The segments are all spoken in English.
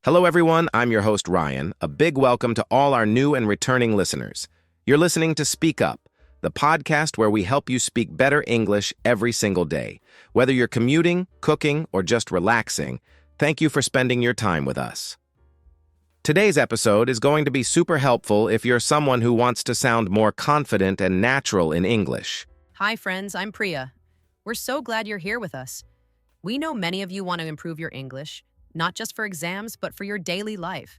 Hello, everyone. I'm your host, Ryan. A big welcome to all our new and returning listeners. You're listening to Speak Up, the podcast where we help you speak better English every single day. Whether you're commuting, cooking, or just relaxing, thank you for spending your time with us. Today's episode is going to be super helpful if you're someone who wants to sound more confident and natural in English. Hi, friends. I'm Priya. We're so glad you're here with us. We know many of you want to improve your English, not just for exams, but for your daily life,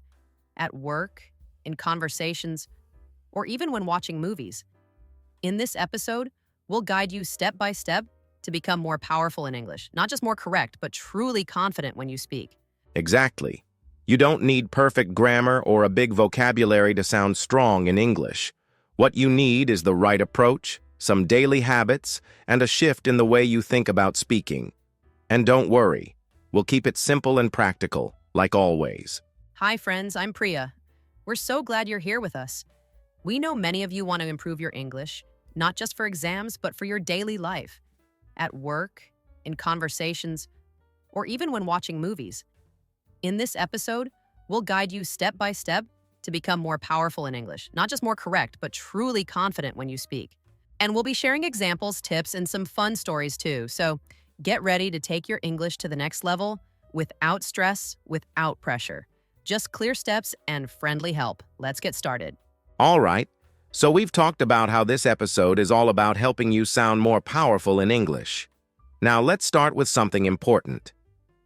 at work, in conversations, or even when watching movies. In this episode, we'll guide you step by step to become more powerful in English, not just more correct, but truly confident when you speak. Exactly. You don't need perfect grammar or a big vocabulary to sound strong in English. What you need is the right approach, some daily habits, and a shift in the way you think about speaking. And don't worry, we'll keep it simple and practical, like always. Hi, friends. I'm Priya. We're so glad you're here with us. We know many of you want to improve your English, not just for exams, but for your daily life, at work, in conversations, or even when watching movies. In this episode, we'll guide you step by step to become more powerful in English, not just more correct, but truly confident when you speak. And we'll be sharing examples, tips, and some fun stories too. So get ready to take your English to the next level without stress, without pressure. Just clear steps and friendly help. Let's get started. All right, so we've talked about how this episode is all about helping you sound more powerful in English. Now let's start with something important.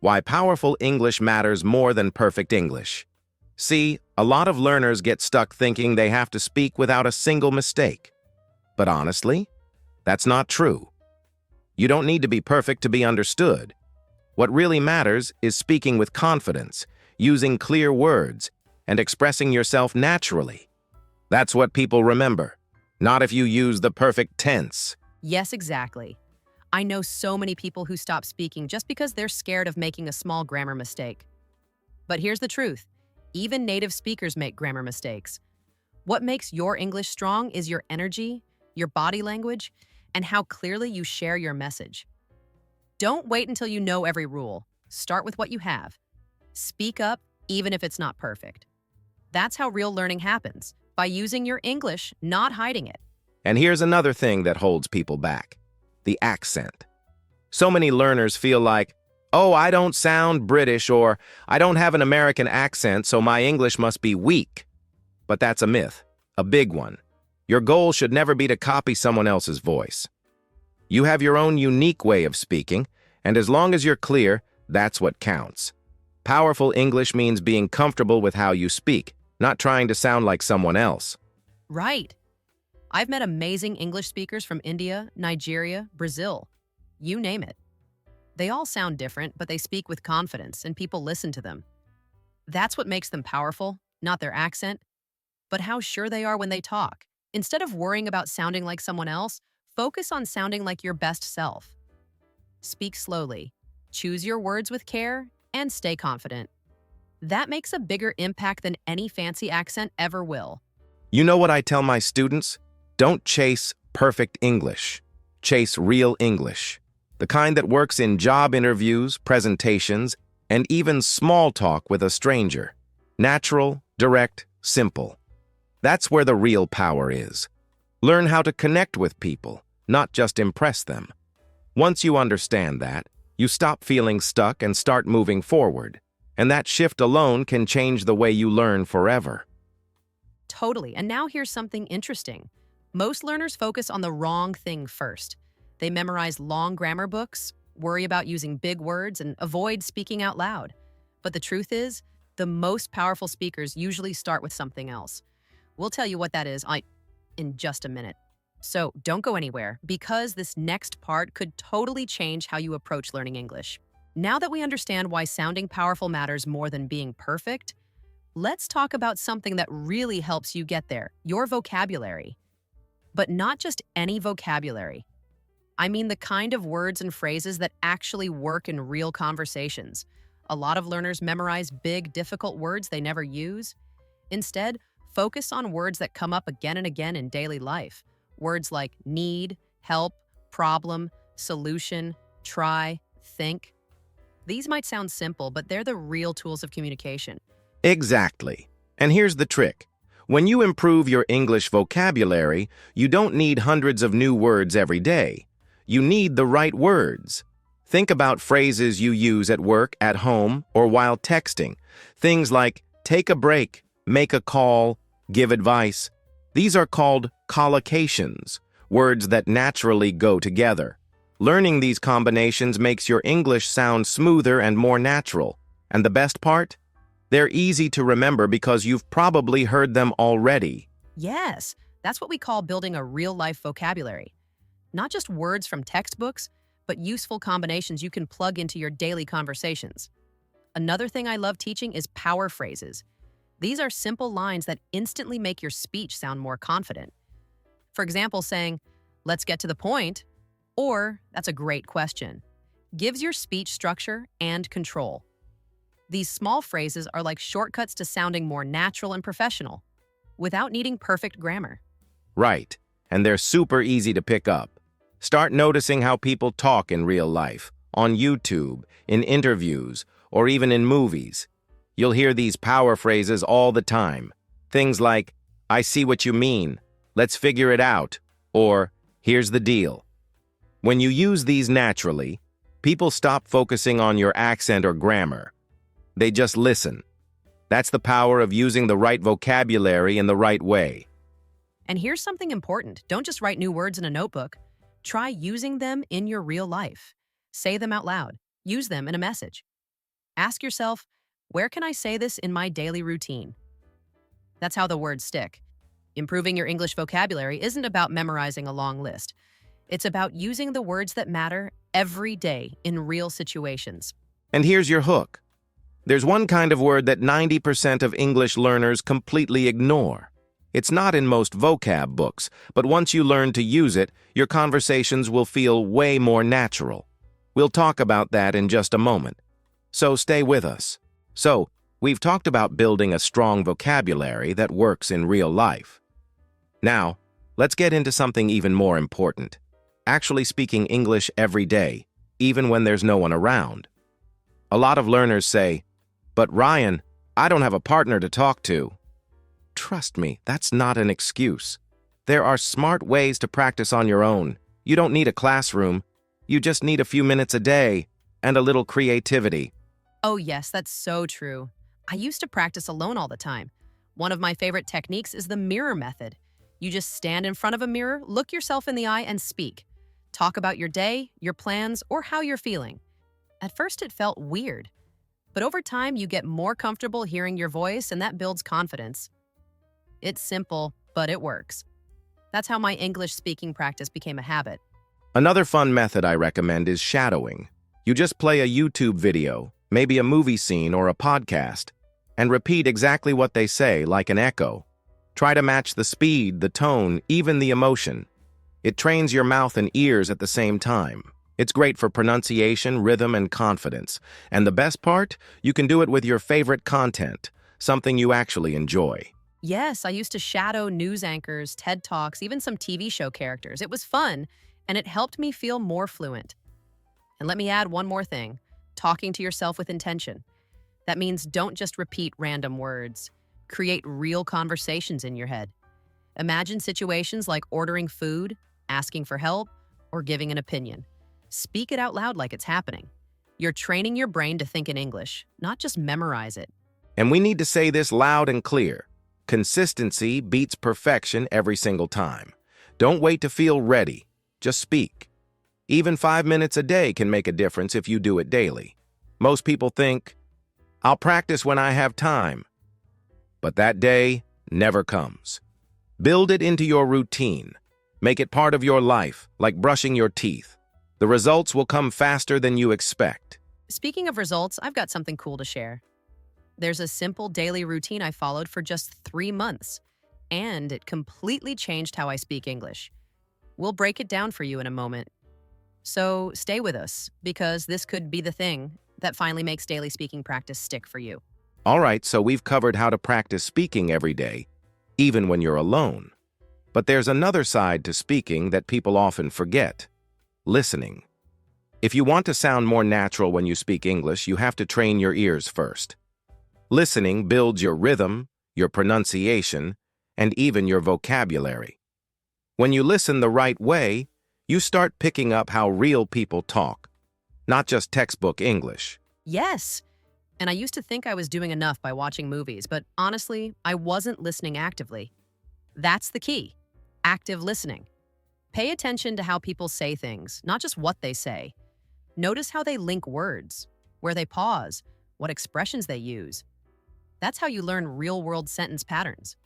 Why powerful English matters more than perfect English. See, a lot of learners get stuck thinking they have to speak without a single mistake. But honestly, that's not true. You don't need to be perfect to be understood. What really matters is speaking with confidence, using clear words, and expressing yourself naturally. That's what people remember, not if you use the perfect tense. Yes, exactly. I know so many people who stop speaking just because they're scared of making a small grammar mistake. But here's the truth. Even native speakers make grammar mistakes. What makes your English strong is your energy, your body language, and how clearly you share your message. Don't wait until you know every rule. Start with what you have. Speak up, even if it's not perfect. That's how real learning happens, by using your English, not hiding it. And here's another thing that holds people back: the accent. So many learners feel like, oh, I don't sound British, or I don't have an American accent, so my English must be weak. But that's a myth, a big one. Your goal should never be to copy someone else's voice. You have your own unique way of speaking, and as long as you're clear, that's what counts. Powerful English means being comfortable with how you speak, not trying to sound like someone else. Right. I've met amazing English speakers from India, Nigeria, Brazil. You name it. They all sound different, but they speak with confidence, and people listen to them. That's what makes them powerful, not their accent, but how sure they are when they talk. Instead of worrying about sounding like someone else, focus on sounding like your best self. Speak slowly, choose your words with care, and stay confident. That makes a bigger impact than any fancy accent ever will. You know what I tell my students? Don't chase perfect English. Chase real English. The kind that works in job interviews, presentations, and even small talk with a stranger. Natural, direct, simple. That's where the real power is. Learn how to connect with people, not just impress them. Once you understand that, you stop feeling stuck and start moving forward. And that shift alone can change the way you learn forever. Totally. And now here's something interesting. Most learners focus on the wrong thing first. They memorize long grammar books, worry about using big words, and avoid speaking out loud. But the truth is, the most powerful speakers usually start with something else. We'll tell you what that is in just a minute. So don't go anywhere, because this next part could totally change how you approach learning English. Now that we understand why sounding powerful matters more than being perfect, let's talk about something that really helps you get there, your vocabulary. But not just any vocabulary. I mean the kind of words and phrases that actually work in real conversations. A lot of learners memorize big, difficult words they never use. Instead, focus on words that come up again and again in daily life. Words like need, help, problem, solution, try, think. These might sound simple, but they're the real tools of communication. Exactly. And here's the trick. When you improve your English vocabulary, you don't need hundreds of new words every day. You need the right words. Think about phrases you use at work, at home, or while texting. Things like take a break, make a call, give advice. These are called collocations, words that naturally go together. Learning these combinations makes your English sound smoother and more natural. And the best part? They're easy to remember because you've probably heard them already. Yes, that's what we call building a real-life vocabulary. Not just words from textbooks, but useful combinations you can plug into your daily conversations. Another thing I love teaching is power phrases. These are simple lines that instantly make your speech sound more confident. For example, saying, "Let's get to the point," or "That's a great question," gives your speech structure and control. These small phrases are like shortcuts to sounding more natural and professional, without needing perfect grammar. Right, and they're super easy to pick up. Start noticing how people talk in real life, on YouTube, in interviews, or even in movies. You'll hear these power phrases all the time. Things like, "I see what you mean," "Let's figure it out," or "Here's the deal." When you use these naturally, people stop focusing on your accent or grammar. They just listen. That's the power of using the right vocabulary in the right way. And here's something important. Don't just write new words in a notebook. Try using them in your real life. Say them out loud. Use them in a message. Ask yourself, where can I say this in my daily routine? That's how the words stick. Improving your English vocabulary isn't about memorizing a long list. It's about using the words that matter every day in real situations. And here's your hook. There's one kind of word that 90% of English learners completely ignore. It's not in most vocab books, but once you learn to use it, your conversations will feel way more natural. We'll talk about that in just a moment. So stay with us. So, we've talked about building a strong vocabulary that works in real life. Now, let's get into something even more important. Actually speaking English every day, even when there's no one around. A lot of learners say, "But Ryan, I don't have a partner to talk to." Trust me, that's not an excuse. There are smart ways to practice on your own. You don't need a classroom. You just need a few minutes a day and a little creativity. Oh yes, that's so true. I used to practice alone all the time. One of my favorite techniques is the mirror method. You just stand in front of a mirror, look yourself in the eye, and speak. Talk about your day, your plans, or how you're feeling. At first it felt weird, but over time you get more comfortable hearing your voice, and that builds confidence. It's simple, but it works. That's how my English speaking practice became a habit. Another fun method I recommend is shadowing. You just play a YouTube video, maybe a movie scene or a podcast, and repeat exactly what they say like an echo. Try to match the speed, the tone, even the emotion. It trains your mouth and ears at the same time. It's great for pronunciation, rhythm, and confidence. And the best part? You can do it with your favorite content, something you actually enjoy. Yes, I used to shadow news anchors, TED Talks, even some TV show characters. It was fun, and it helped me feel more fluent. And let me add one more thing, talking to yourself with intention. That means don't just repeat random words. Create real conversations in your head. Imagine situations like ordering food, asking for help, or giving an opinion. Speak it out loud like it's happening. You're training your brain to think in English, not just memorize it. And we need to say this loud and clear. Consistency beats perfection every single time. Don't wait to feel ready. Just speak. Even 5 minutes a day can make a difference if you do it daily. Most people think, "I'll practice when I have time." But that day never comes. Build it into your routine. Make it part of your life, like brushing your teeth. The results will come faster than you expect. Speaking of results, I've got something cool to share. There's a simple daily routine I followed for just 3 months, and it completely changed how I speak English. We'll break it down for you in a moment. So stay with us, because this could be the thing that finally makes daily speaking practice stick for you. All right, so we've covered how to practice speaking every day, even when you're alone. But there's another side to speaking that people often forget: listening. If you want to sound more natural when you speak English, you have to train your ears first. Listening builds your rhythm, your pronunciation, and even your vocabulary. When you listen the right way, you start picking up how real people talk, not just textbook English. Yes. And I used to think I was doing enough by watching movies, but honestly, I wasn't listening actively. That's the key. Active listening. Pay attention to how people say things, not just what they say. Notice how they link words, where they pause, what expressions they use. That's how you learn real-world sentence patterns.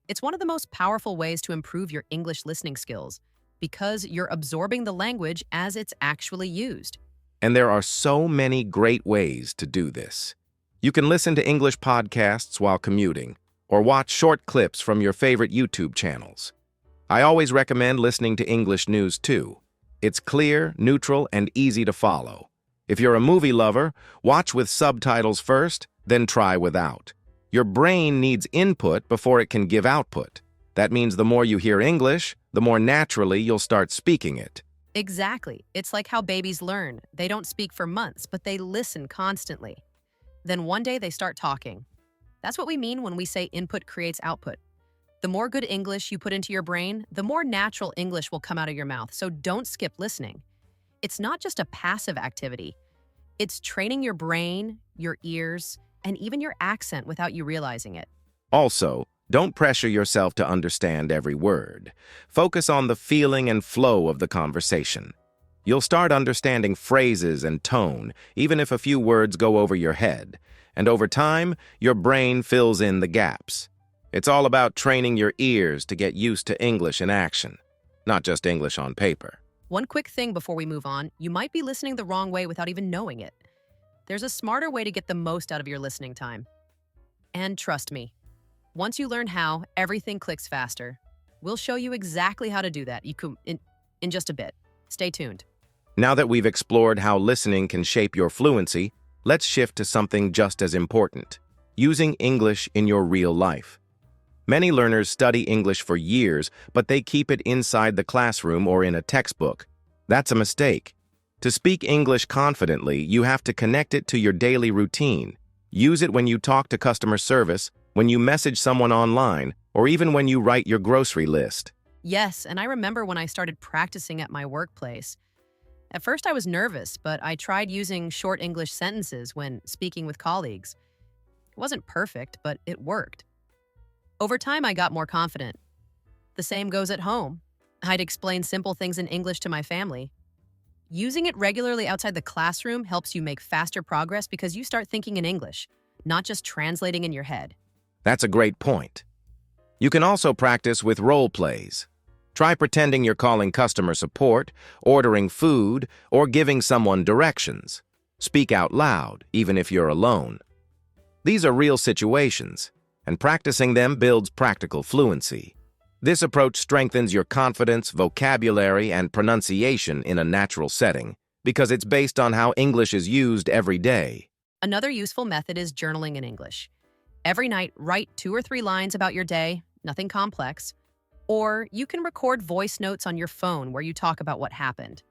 It's one of the most powerful ways to improve your English listening skills because you're absorbing the language as it's actually used. And there are so many great ways to do this. You can listen to English podcasts while commuting, or watch short clips from your favorite YouTube channels. I always recommend listening to English news too. It's clear, neutral, and easy to follow. If you're a movie lover, watch with subtitles first, then try without. Your brain needs input before it can give output. That means the more you hear English, the more naturally you'll start speaking it. Exactly. It's like how babies learn. They don't speak for months, but they listen constantly. Then one day they start talking. That's what we mean when we say input creates output. The more good English you put into your brain, the more natural English will come out of your mouth, so don't skip listening. It's not just a passive activity. It's training your brain, your ears, and even your accent without you realizing it. Also, don't pressure yourself to understand every word. Focus on the feeling and flow of the conversation. You'll start understanding phrases and tone, even if a few words go over your head. And over time, your brain fills in the gaps. It's all about training your ears to get used to English in action, not just English on paper. One quick thing before we move on, you might be listening the wrong way without even knowing it. There's a smarter way to get the most out of your listening time. And trust me, once you learn how, everything clicks faster. We'll show you exactly how to do that in just a bit. Stay tuned. Now that we've explored how listening can shape your fluency, let's shift to something just as important: using English in your real life. Many learners study English for years, but they keep it inside the classroom or in a textbook. That's a mistake. To speak English confidently, you have to connect it to your daily routine. Use it when you talk to customer service, when you message someone online, or even when you write your grocery list. Yes, and I remember when I started practicing at my workplace. At first I was nervous, but I tried using short English sentences when speaking with colleagues. It wasn't perfect, but it worked. Over time, I got more confident. The same goes at home. I'd explain simple things in English to my family. Using it regularly outside the classroom helps you make faster progress because you start thinking in English, not just translating in your head. That's a great point. You can also practice with role plays. Try pretending you're calling customer support, ordering food, or giving someone directions. Speak out loud, even if you're alone. These are real situations, and practicing them builds practical fluency. This approach strengthens your confidence, vocabulary, and pronunciation in a natural setting because it's based on how English is used every day. Another useful method is journaling in English. Every night, write 2 or 3 lines about your day, nothing complex. Or you can record voice notes on your phone where you talk about what happened.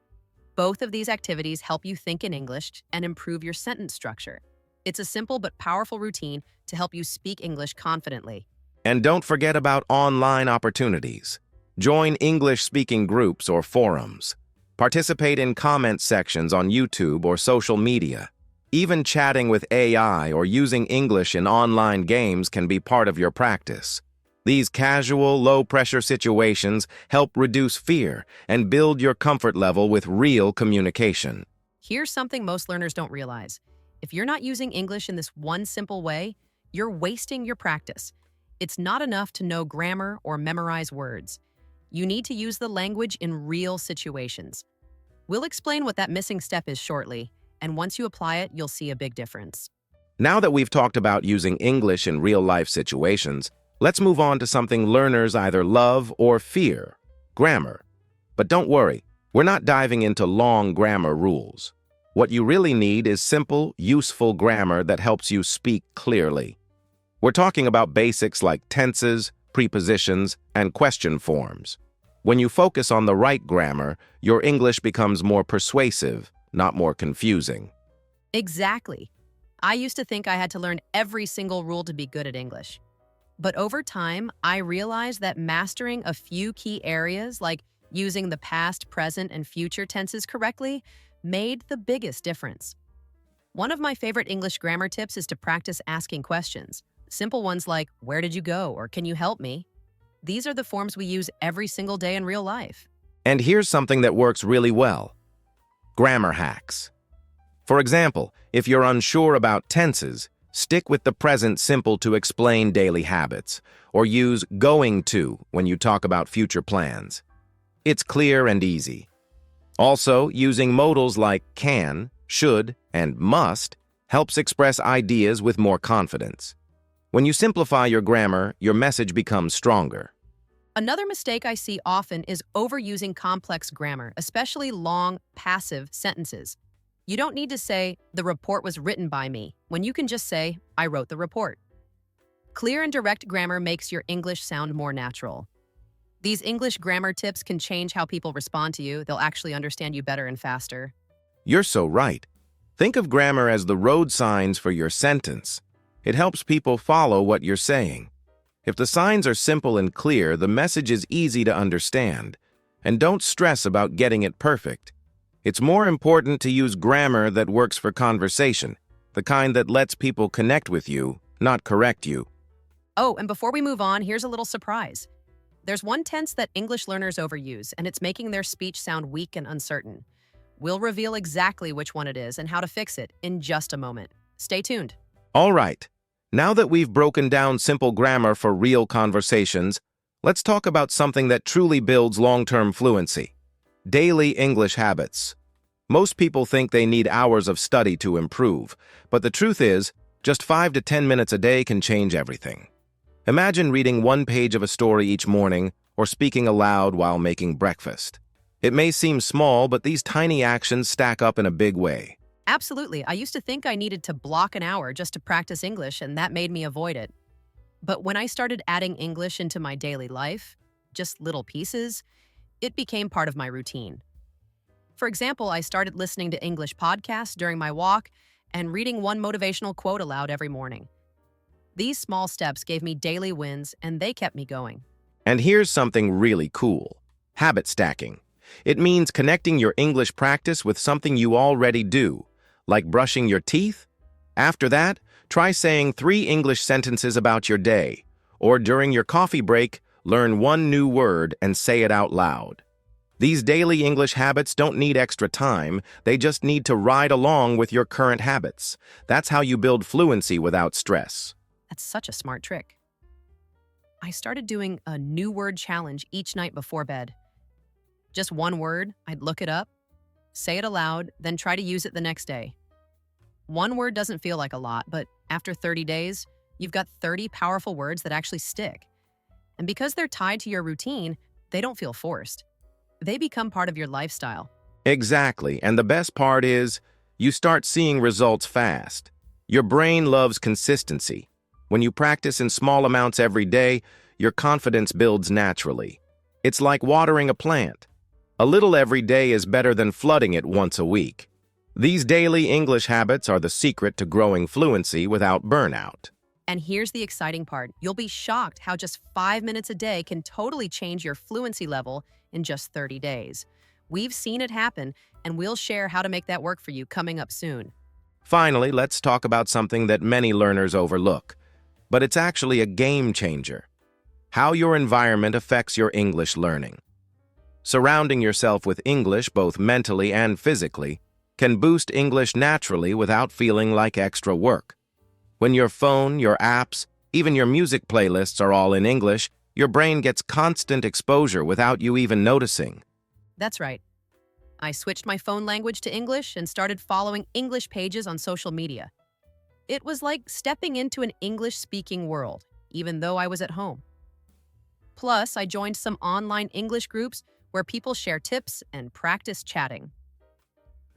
Both of these activities help you think in English and improve your sentence structure. It's a simple but powerful routine to help you speak English confidently. And don't forget about online opportunities. Join English-speaking groups or forums. Participate in comment sections on YouTube or social media. Even chatting with AI or using English in online games can be part of your practice. These casual, low-pressure situations help reduce fear and build your comfort level with real communication. Here's something most learners don't realize. If you're not using English in this one simple way, you're wasting your practice. It's not enough to know grammar or memorize words. You need to use the language in real situations. We'll explain what that missing step is shortly, and once you apply it, you'll see a big difference. Now that we've talked about using English in real-life situations, let's move on to something learners either love or fear: grammar. But don't worry, we're not diving into long grammar rules. What you really need is simple, useful grammar that helps you speak clearly. We're talking about basics like tenses, prepositions, and question forms. When you focus on the right grammar, your English becomes more persuasive, not more confusing. Exactly. I used to think I had to learn every single rule to be good at English. But over time, I realized that mastering a few key areas, like using the past, present, and future tenses correctly, made the biggest difference. One of my favorite English grammar tips is to practice asking questions. Simple ones like, "Where did you go?" or "Can you help me?" These are the forms we use every single day in real life. And here's something that works really well: grammar hacks. For example, if you're unsure about tenses, stick with the present simple to explain daily habits, or use going to when you talk about future plans. It's clear and easy. Also, using modals like can, should, and must helps express ideas with more confidence. When you simplify your grammar, your message becomes stronger. Another mistake I see often is overusing complex grammar, especially long, passive sentences. You don't need to say, "The report was written by me," when you can just say, "I wrote the report." Clear and direct grammar makes your English sound more natural. These English grammar tips can change how people respond to you. They'll actually understand you better and faster. You're so right. Think of grammar as the road signs for your sentence. It helps people follow what you're saying. If the signs are simple and clear, the message is easy to understand. And don't stress about getting it perfect. It's more important to use grammar that works for conversation, the kind that lets people connect with you, not correct you. Oh, and before we move on, here's a little surprise. There's one tense that English learners overuse, and it's making their speech sound weak and uncertain. We'll reveal exactly which one it is and how to fix it in just a moment. Stay tuned. All right, now that we've broken down simple grammar for real conversations, let's talk about something that truly builds long-term fluency: daily English habits. Most people think they need hours of study to improve, but the truth is, just 5 to 10 minutes a day can change everything. Imagine reading one page of a story each morning or speaking aloud while making breakfast. It may seem small, but these tiny actions stack up in a big way. Absolutely. I used to think I needed to block an hour just to practice English, and that made me avoid it. But when I started adding English into my daily life, just little pieces, it became part of my routine. For example, I started listening to English podcasts during my walk and reading one motivational quote aloud every morning. These small steps gave me daily wins, and they kept me going. And here's something really cool: habit stacking. It means connecting your English practice with something you already do, like brushing your teeth. After that, try saying 3 English sentences about your day, or during your coffee break, learn one new word and say it out loud. These daily English habits don't need extra time, they just need to ride along with your current habits. That's how you build fluency without stress. That's such a smart trick. I started doing a new word challenge each night before bed. Just one word, I'd look it up, say it aloud, then try to use it the next day. One word doesn't feel like a lot, but after 30 days, you've got 30 powerful words that actually stick. And because they're tied to your routine, they don't feel forced. They become part of your lifestyle. Exactly, and the best part is, you start seeing results fast. Your brain loves consistency. When you practice in small amounts every day, your confidence builds naturally. It's like watering a plant. A little every day is better than flooding it once a week. These daily English habits are the secret to growing fluency without burnout. And here's the exciting part. You'll be shocked how just 5 minutes a day can totally change your fluency level in just 30 days. We've seen it happen, and we'll share how to make that work for you coming up soon. Finally, let's talk about something that many learners overlook, but it's actually a game changer: how your environment affects your English learning. Surrounding yourself with English, both mentally and physically, can boost English naturally without feeling like extra work. When your phone, your apps, even your music playlists are all in English, your brain gets constant exposure without you even noticing. That's right. I switched my phone language to English and started following English pages on social media. It was like stepping into an English-speaking world, even though I was at home. Plus, I joined some online English groups where people share tips and practice chatting.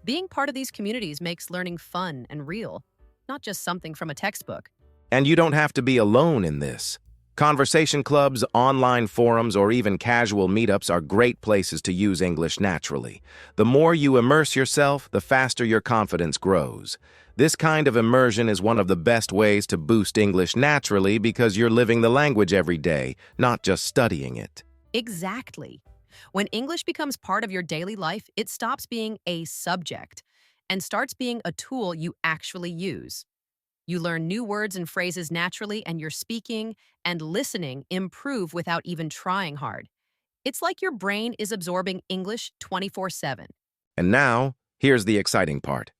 Being part of these communities makes learning fun and real, not just something from a textbook. And you don't have to be alone in this. Conversation clubs, online forums, or even casual meetups are great places to use English naturally. The more you immerse yourself, the faster your confidence grows. This kind of immersion is one of the best ways to boost English naturally because you're living the language every day, not just studying it. Exactly. When English becomes part of your daily life, it stops being a subject and starts being a tool you actually use. You learn new words and phrases naturally, and your speaking and listening improve without even trying hard. It's like your brain is absorbing English 24/7. And now, here's the exciting part.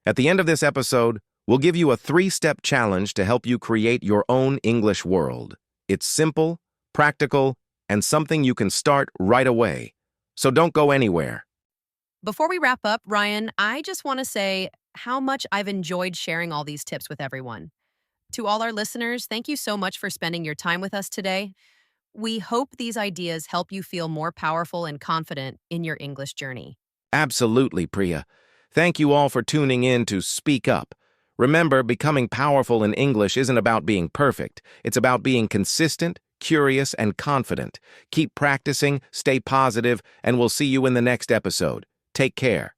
At the end of this episode, we'll give you a 3-step challenge to help you create your own English world. It's simple, practical, and something you can start right away. So don't go anywhere. Before we wrap up, Ryan, I just want to say how much I've enjoyed sharing all these tips with everyone. To all our listeners, thank you so much for spending your time with us today. We hope these ideas help you feel more powerful and confident in your English journey. Absolutely, Priya. Thank you all for tuning in to Speak Up. Remember, becoming powerful in English isn't about being perfect. It's about being consistent, curious, and confident. Keep practicing, stay positive, and we'll see you in the next episode. Take care.